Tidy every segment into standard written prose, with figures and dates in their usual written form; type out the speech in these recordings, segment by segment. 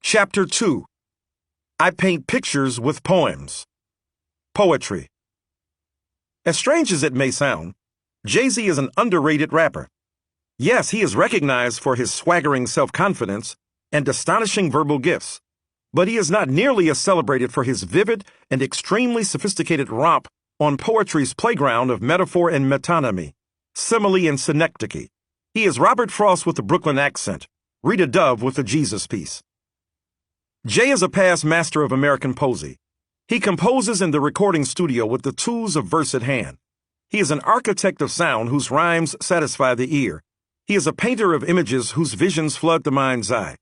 Chapter 2. I Paint Pictures with Poems. Poetry. As strange as it may sound, Jay-Z is an underrated rapper. Yes, he is recognized for his swaggering self-confidence and astonishing verbal gifts, but he is not nearly as celebrated for his vivid and extremely sophisticated romp on poetry's playground of metaphor and metonymy, simile and synecdoche. He is Robert Frost with a Brooklyn accent, Rita Dove with a Jesus piece. Jay is a past master of American poesy. He composes in the recording studio with the tools of verse at hand. He is an architect of sound whose rhymes satisfy the ear. He is a painter of images whose visions flood the mind's eye.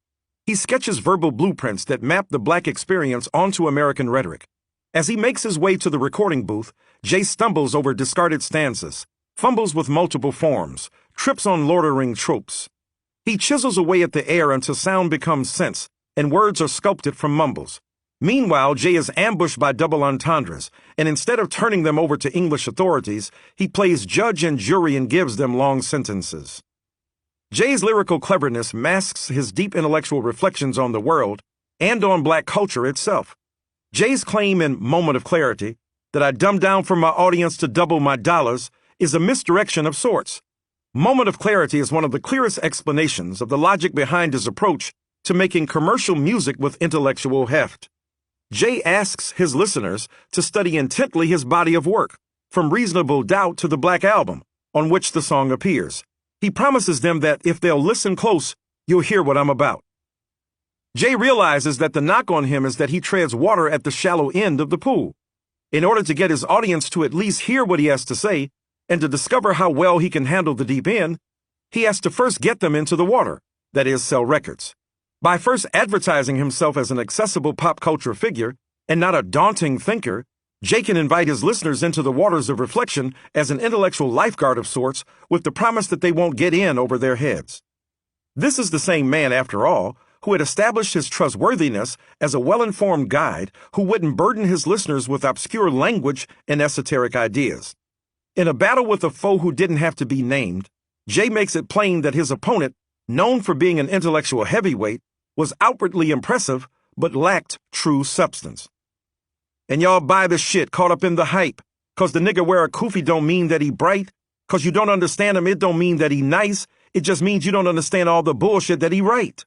He sketches verbal blueprints that map the black experience onto American rhetoric. As he makes his way to the recording booth, Jay stumbles over discarded stanzas, fumbles with multiple forms, trips on loitering tropes. He chisels away at the air until sound becomes sense, and words are sculpted from mumbles. Meanwhile, Jay is ambushed by double entendres, and instead of turning them over to English authorities, he plays judge and jury and gives them long sentences. Jay's lyrical cleverness masks his deep intellectual reflections on the world and on black culture itself. Jay's claim in Moment of Clarity, that I dumbed down for my audience to double my dollars, is a misdirection of sorts. Moment of Clarity is one of the clearest explanations of the logic behind his approach to making commercial music with intellectual heft. Jay asks his listeners to study intently his body of work, from Reasonable Doubt to the Black Album, on which the song appears. He promises them that if they'll listen close, you'll hear what I'm about. Jay realizes that the knock on him is that he treads water at the shallow end of the pool. In order to get his audience to at least hear what he has to say, and to discover how well he can handle the deep end, he has to first get them into the water, that is, sell records. By first advertising himself as an accessible pop culture figure and not a daunting thinker, Jay can invite his listeners into the waters of reflection as an intellectual lifeguard of sorts with the promise that they won't get in over their heads. This is the same man, after all, who had established his trustworthiness as a well-informed guide who wouldn't burden his listeners with obscure language and esoteric ideas. In a battle with a foe who didn't have to be named, Jay makes it plain that his opponent, known for being an intellectual heavyweight, was outwardly impressive, but lacked true substance. And y'all buy the shit caught up in the hype. 'Cause the nigga wear a kufi don't mean that he bright. 'Cause you don't understand him, it don't mean that he nice. It just means you don't understand all the bullshit that he write.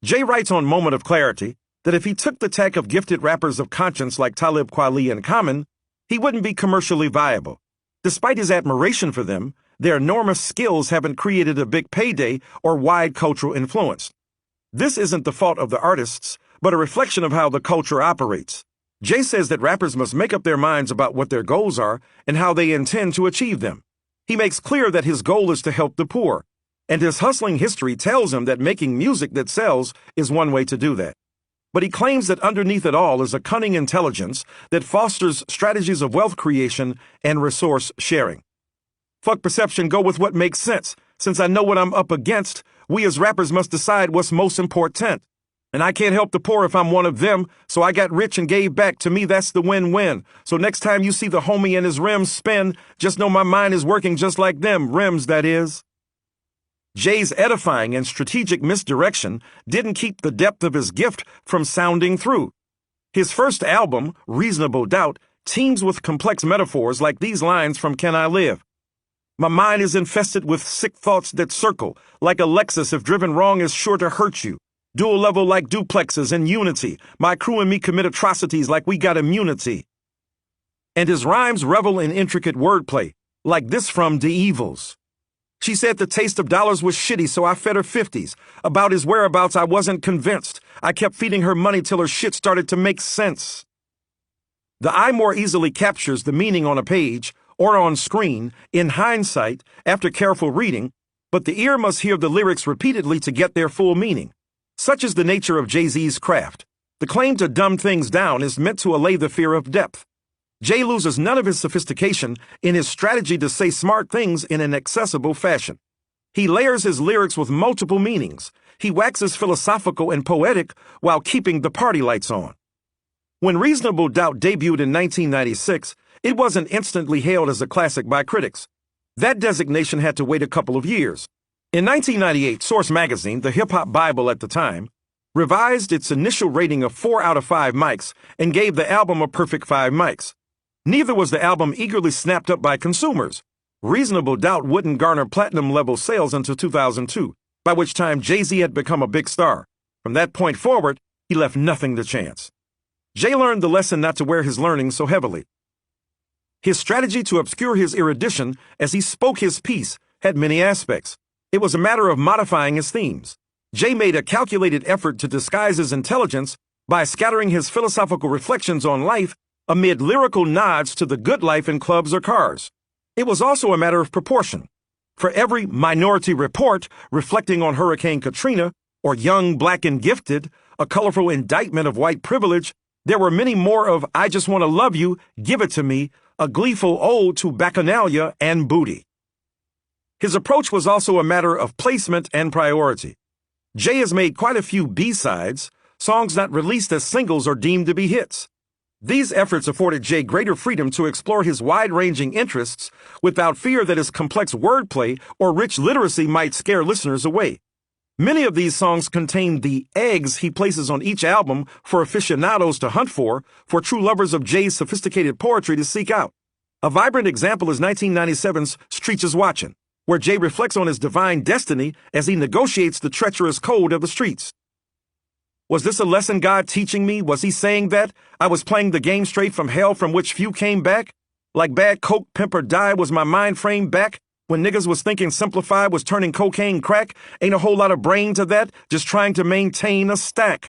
Jay writes on Moment of Clarity that if he took the tack of gifted rappers of conscience like Talib Kweli and Common, he wouldn't be commercially viable. Despite his admiration for them, their enormous skills haven't created a big payday or wide cultural influence. This isn't the fault of the artists, but a reflection of how the culture operates. Jay says that rappers must make up their minds about what their goals are and how they intend to achieve them. He makes clear that his goal is to help the poor, and his hustling history tells him that making music that sells is one way to do that. But he claims that underneath it all is a cunning intelligence that fosters strategies of wealth creation and resource sharing. Fuck perception, go with what makes sense. Since I know what I'm up against, we as rappers must decide what's most important. And I can't help the poor if I'm one of them, so I got rich and gave back. To me, that's the win-win. So next time you see the homie and his rims spin, just know my mind is working just like them, rims, that is. Jay's edifying and strategic misdirection didn't keep the depth of his gift from sounding through. His first album, Reasonable Doubt, teems with complex metaphors like these lines from Can I Live? My mind is infested with sick thoughts that circle, like a Lexus if driven wrong is sure to hurt you. Dual level like duplexes in unity. My crew and me commit atrocities like we got immunity. And his rhymes revel in intricate wordplay, like this from The Evils. She said the taste of dollars was shitty, so I fed her 50s. About his whereabouts, I wasn't convinced. I kept feeding her money till her shit started to make sense. The eye more easily captures the meaning on a page or on screen, in hindsight, after careful reading, but the ear must hear the lyrics repeatedly to get their full meaning. Such is the nature of Jay-Z's craft. The claim to dumb things down is meant to allay the fear of depth. Jay loses none of his sophistication in his strategy to say smart things in an accessible fashion. He layers his lyrics with multiple meanings. He waxes philosophical and poetic while keeping the party lights on. When Reasonable Doubt debuted in 1996, it wasn't instantly hailed as a classic by critics. That designation had to wait a couple of years. In 1998, Source magazine, the hip-hop Bible at the time, revised its initial rating of 4 out of 5 mics, and gave the album a perfect 5 mics. Neither was the album eagerly snapped up by consumers. Reasonable Doubt wouldn't garner platinum-level sales until 2002, by which time Jay-Z had become a big star. From that point forward, he left nothing to chance. Jay learned the lesson not to wear his learning so heavily. His strategy to obscure his erudition as he spoke his piece had many aspects. It was a matter of modifying his themes. Jay made a calculated effort to disguise his intelligence by scattering his philosophical reflections on life amid lyrical nods to the good life in clubs or cars. It was also a matter of proportion. For every Minority Report reflecting on Hurricane Katrina, or Young, Black, and Gifted, a colorful indictment of white privilege, there were many more of I Just Want to Love You, Give It to Me, a gleeful ode to bacchanalia and booty. His approach was also a matter of placement and priority. Jay has made quite a few B-sides, songs not released as singles or deemed to be hits. These efforts afforded Jay greater freedom to explore his wide-ranging interests without fear that his complex wordplay or rich literacy might scare listeners away. Many of these songs contain the eggs he places on each album for aficionados to hunt for true lovers of Jay's sophisticated poetry to seek out. A vibrant example is 1997's Streets Is Watchin', where Jay reflects on his divine destiny as he negotiates the treacherous code of the streets. Was this a lesson God teaching me? Was he saying that I was playing the game straight from hell from which few came back? Like bad coke, pimp, or die was my mind frame back? When niggas was thinking simplified was turning cocaine crack, ain't a whole lot of brain to that, just trying to maintain a stack.